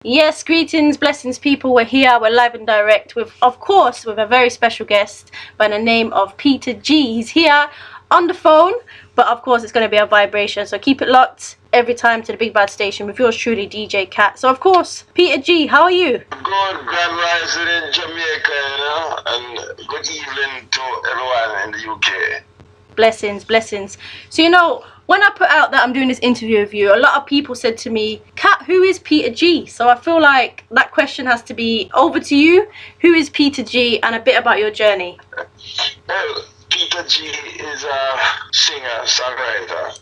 Yes, greetings, blessings, people. We're here, we're live and direct with, of course, with a very special guest by the name of Peter G. He's here on the phone, but of course it's going to be a vibration, so keep it locked every time to the Big Bad Station with yours truly, DJ Kat. So, of course, Peter G, how are you? Good, Grand Rising in Jamaica, and good evening to everyone in the UK. Blessings, blessings. So, when I put out that I'm doing this interview with you, a lot of people said to me, Kat, who is Peter G? So I feel like that question has to be over to you. Who is Peter G, and a bit about your journey? Well, Peter G is a singer, songwriter,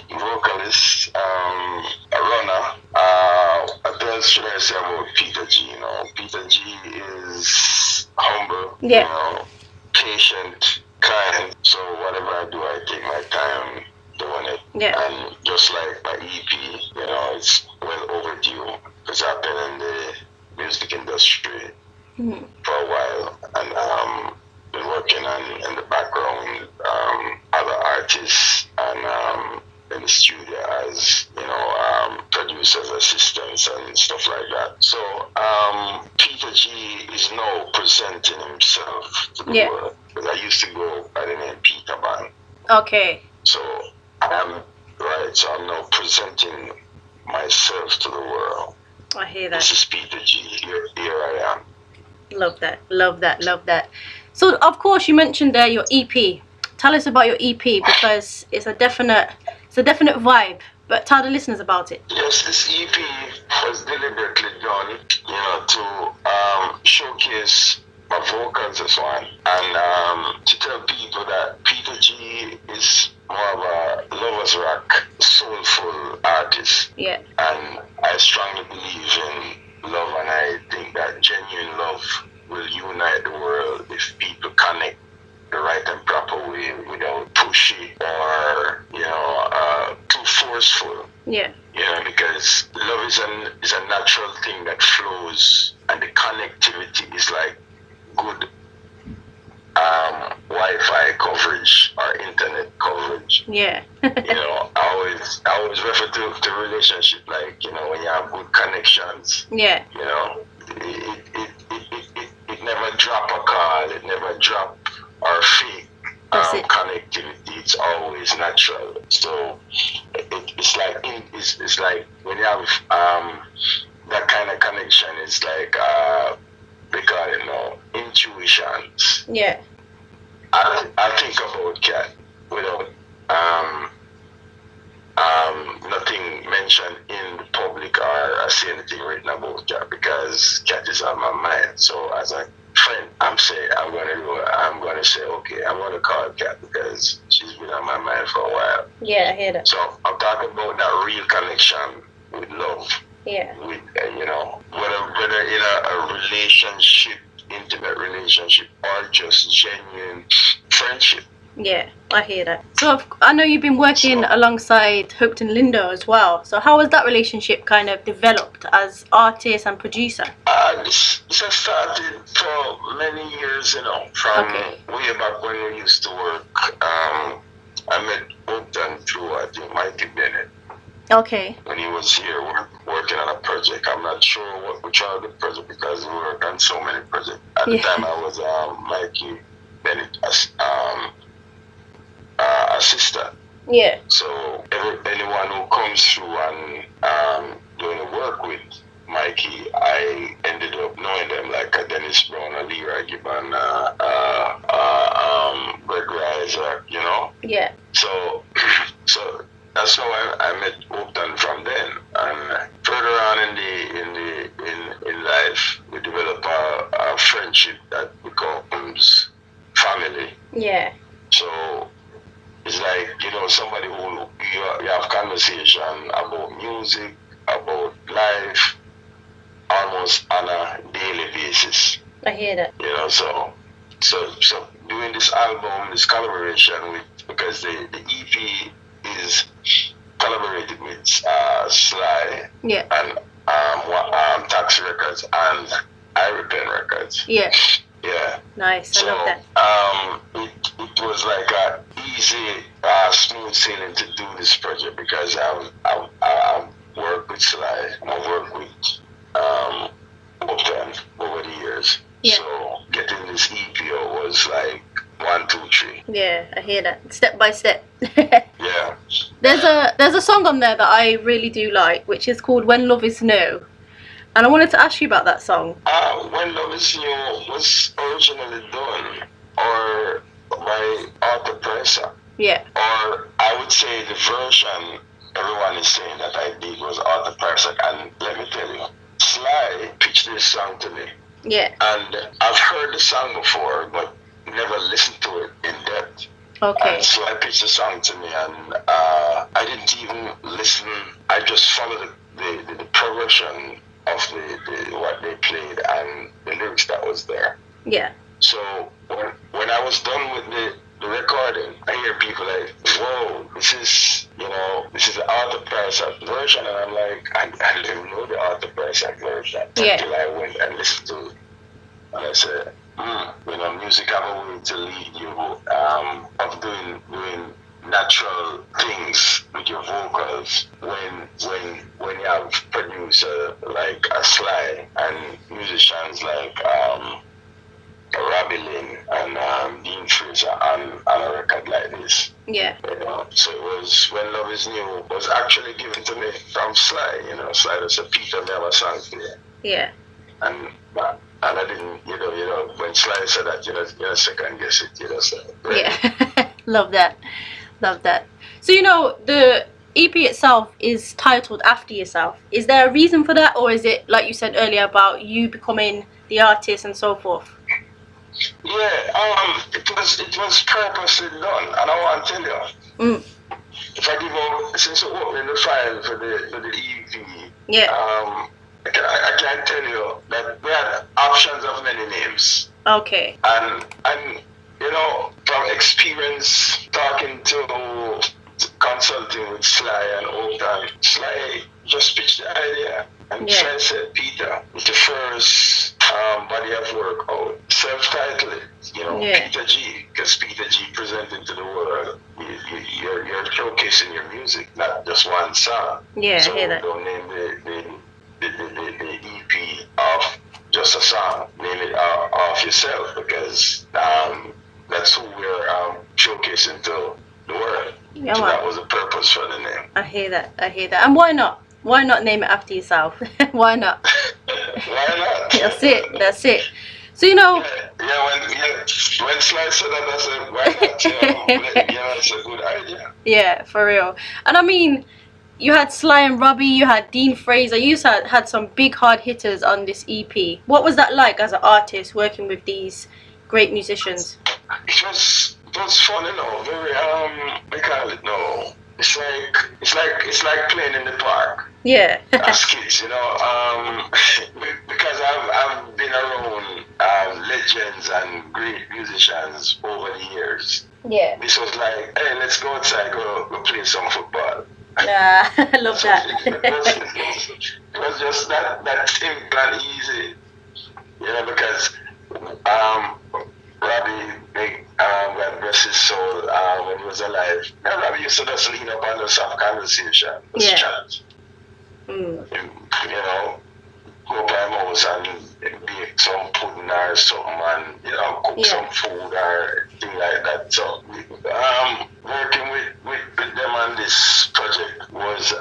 vocalist, a runner. What else should I say about Peter G? Peter G is humble, patient, kind. So whatever I do, I take my time doing it. Yeah. And just like my EP, it's well overdue because I've been in the music industry for a while, and been working in the background with other artists and in the studio as producers, assistants, and stuff like that. So Peter G is now presenting himself to the world, because I used to go by the name Peter Man. Okay. So I'm now presenting myself to the world. I hear that. This is Peter G. Here I am. Love that, love that, love that. So, of course, you mentioned there your EP. Tell us about your EP, because it's a definite vibe. But tell the listeners about it. Yes, this EP was deliberately done, to showcase my vocals as one, and to tell people that Peter G is more of a lovers rock, soulful artist. Yeah. And I strongly believe in love, and I think that genuine love will unite the world if people connect the right and proper way without pushy or too forceful. Yeah. Because love is a natural thing that flows, and the connectivity is like good Wi-Fi coverage or internet coverage. Yeah. I always refer to relationship like, when you have good connections. Yeah. It never drop a call, it never drop or fake connectivity. It's always natural. So it's like when you have that kind of connection, it's like they call it intuitions. Yeah. I think about Kat without nothing mentioned in the public or I say anything written about Kat, because Kat is on my mind. So as a friend, I'm gonna say, okay, I'm gonna call Kat because she's been on my mind for a while. Yeah, I hear that. So I'm talking about that real connection with love. Yeah. With whether in a relationship, intimate relationship, or just genuine friendship. Yeah, I hear that. So I know you've been working alongside Hooked and Lindo as well. So how has that relationship kind of developed as artist and producer? This has started for many years, from way back when we used to work. I met Hooked through, I think, Mikey Bennett. Okay. When he was here working on a project. I'm not sure which are the project, because we worked on so many projects. At the time I was Mikey Bennett assistant. Yeah. So anyone who comes through and doing the work with Mikey, I ended up knowing them, like Dennis Brown, Leroy Gibbon, Greg Reiser, Yeah. So that's how I met Upton from then. And further on in life, we develop a friendship that becomes family. Yeah. So it's like, somebody who you have conversation about music, about life, almost on a daily basis. I hear that. So doing this album, this collaboration because the EP is collaborated with Sly and Taxi Records and Pen Records. Yeah. Yeah. Nice. I love that. It was like a easy, smooth sailing to do this project, because I've worked with Sly, and I've worked with Yeah, I hear that. Step by step. Yeah. There's a song on there that I really do like, which is called When Love Is New. And I wanted to ask you about that song. When Love Is New was originally done or by Arthur Presser. Yeah. Or I would say the version everyone is saying that I did was Arthur Presser. And let me tell you, Sly pitched this song to me. Yeah. And I've heard the song before, but never listened to it in depth. Okay. And so I pitched the song to me, and I didn't even listen. I just followed the progression of the what they played and the lyrics that was there. Yeah. So when I was done with the recording, I hear people like, "Whoa, this is the Arthur Presser version," and I'm like, I didn't know the Arthur Presser version until I went and listened to it, and I said, music have a way to lead you of doing natural things with your vocals when you have producer like a Sly and musicians like Robbie Lynn and Dean Fraser on a record like this. Yeah. So it was When Love Is New was actually given to me from Sly. Sly was a Peter Miller song there. Yeah. And I didn't, when Sly said that, you second guess it, so. Yeah. Love that. So, the EP itself is titled after yourself. Is there a reason for that, or is it, like you said earlier, about you becoming the artist and so forth? Yeah, it was purposely done, and I want to tell you, if I give out, since opening the file for the EP, yeah. I can tell you that we had options of many names. Okay. And from experience talking to consulting with Sly and Oakton, Sly just pitched the idea. And Sly said, Peter, it's the first body of work out. Self-titled, Peter G, because Peter G presenting to the world. You're showcasing your music, not just one song. Yeah, so I hear that. Don't name the EP of just a song. Name it off yourself, because that's who we're showcasing to the world. Yeah, so that was the purpose for the name. I hear that. And why not? Why not name it after yourself? Why not? Why not? That's it. So when Sly said that, I said, why not? It's a good idea. Yeah, for real. And I mean, you had Sly and Robbie, you had Dean Fraser, you had some big hard hitters on this EP. What was that like as an artist working with these great musicians? It was fun, very we call it it's like playing in the park. Yeah. As kids, because I've been around legends and great musicians over the years. Yeah. This was like, hey, let's go outside, go play some football. Yeah, I love that. It was just that simple and easy, because Robbie, God bless his soul, when he was alive, Robbie used to just lean up and just have conversation, just chat. Go by house and bake some pudding or something, and cook some food or thing like that. So working with them on this project was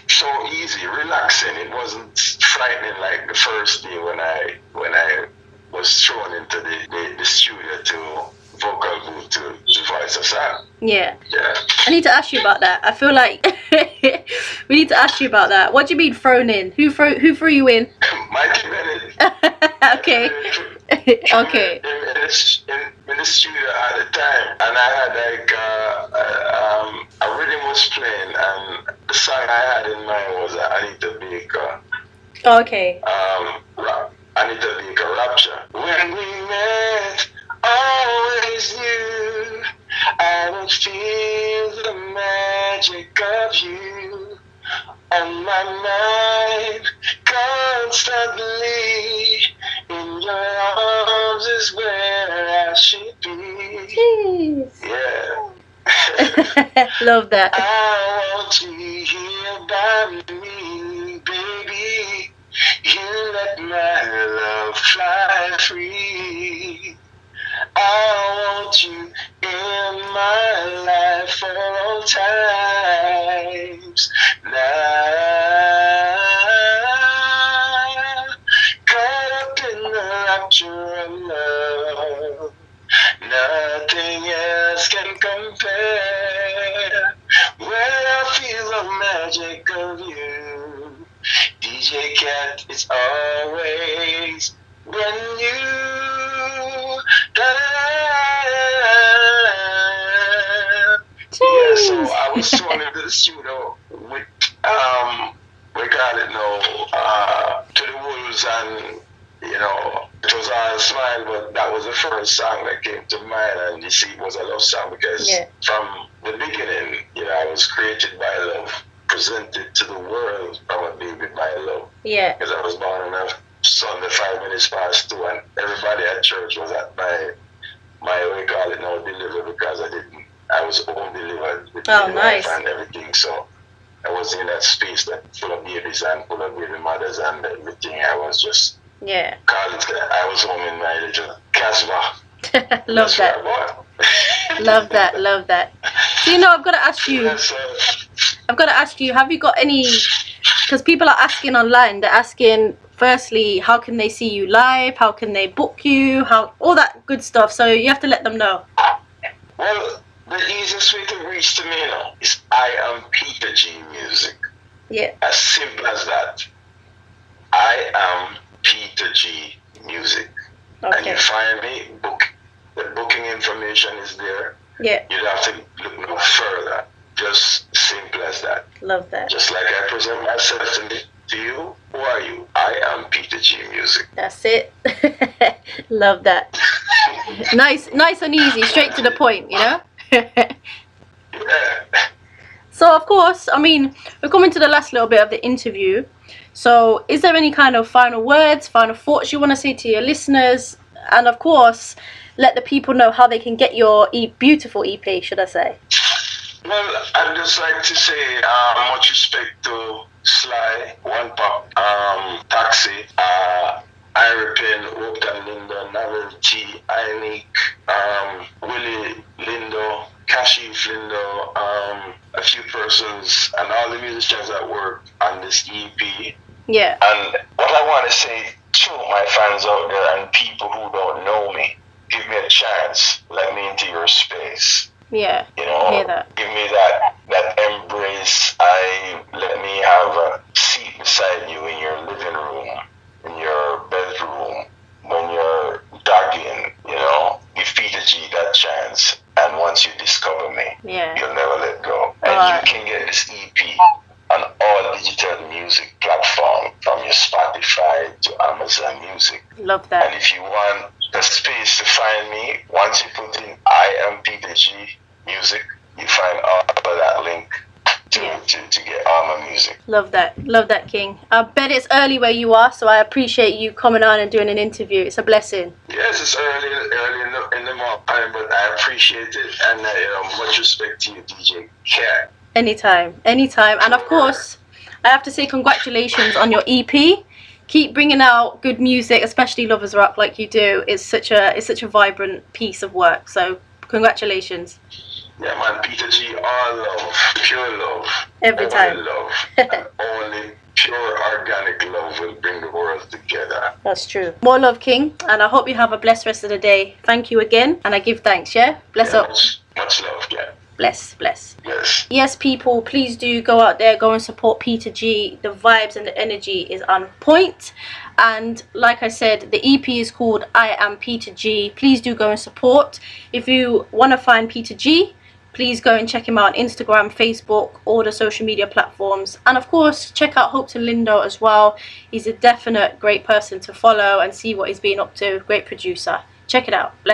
so easy, relaxing. It wasn't frightening like the first day when I was thrown into the studio to vocal booth to voice a song. Yeah. I need to ask you about that. I feel like we need to ask you about that. What do you mean thrown in? Who threw you in? Mikey Bennett. Okay. Okay. In the studio at the time, and I had a rhythm was playing, and the song I had in mind was Anita Baker. Okay. Anita Baker, Rapture. When we met, always knew I would feel the magic of you on my mind constantly. In your arms is where I should be. Jeez. Yeah. Love that. I want you here by me, baby. You let my love fly free. I want you DJ Kat, it's always when you. Yeah, so I was thrown into the studio with we call it now to the wolves, and you know it was all a smile, but that was the first song that came to mind, and you see it was a love song because from the beginning, you know, I was created by love, presented to the world from a baby by love. Yeah. Because I was born on a Sunday 5 minutes past 2, and everybody at church was at my we call it now deliver, because I was home delivered with my wife and everything, so I was in that space that full of babies and full of baby mothers and everything. I was just I was home in my little Casbah. Love that. Love that, love that. So, you know, I've got to ask you, have you got any, because people are asking online, they're asking, firstly, how can they see you live? How can they book you? All that good stuff. So you have to let them know. Well, the easiest way to reach to me now is I am Peter G Music. Yeah. As simple as that. I am Peter G Music. Okay. And you find me, the booking information is there. Yeah. You don't have to look no further. Just simple as that. Love that. Just like I present myself to you, who are you? I am Peter G Music. That's it. Love that. Nice and easy, straight to the point, you know? Yeah. So, of course, I mean, we're coming to the last little bit of the interview. So, is there any kind of final words, final thoughts you want to say to your listeners? And, of course, let the people know how they can get your beautiful EP, should I say? Well, I'd just like to say much respect to Sly, One Pop, Taxi, Ira Pen, Wotan Lindo, Navel T, Ionic, Willie Lindo, Kashif Lindo, a few persons, and all the musicians that work on this EP. Yeah. And what I want to say to my fans out there and people who don't know me, give me a chance, let me into your space. Yeah, you know, I hear that. Give me that embrace. Let me have a seat beside you in your living room, in your bedroom, when you're dogging, you know. Give Peter G that chance, and once you discover me, you'll never let go. And you can get this EP on all digital music platforms, from your Spotify to Amazon Music. Love that. And if you want the space to find me, once you put in I am Peter G Music, you find all of that link to get all my music. Love that, King. I bet it's early where you are, so I appreciate you coming on and doing an interview. It's a blessing. Yes, it's early in the morning, but I appreciate it, and much respect to you, DJ Kat. Anytime. And of course, I have to say congratulations on your EP. Keep bringing out good music, especially Lovers Rock, like you do. It's such a vibrant piece of work. So congratulations. Yeah, man, Peter G, all love, pure love. Every time. Only love. And only pure organic love will bring the world together. That's true. More love, King, and I hope you have a blessed rest of the day. Thank you again, and I give thanks, yeah? Bless up. Much love, yeah. Bless. Yes. Yes, people, please do go out there, go and support Peter G. The vibes and the energy is on point. And like I said, the EP is called I Am Peter G. Please do go and support. If you want to find Peter G, please go and check him out on Instagram, Facebook, all the social media platforms. And of course, check out Hopeton Lindo as well. He's a definite great person to follow and see what he's been up to. Great producer. Check it out. Bless.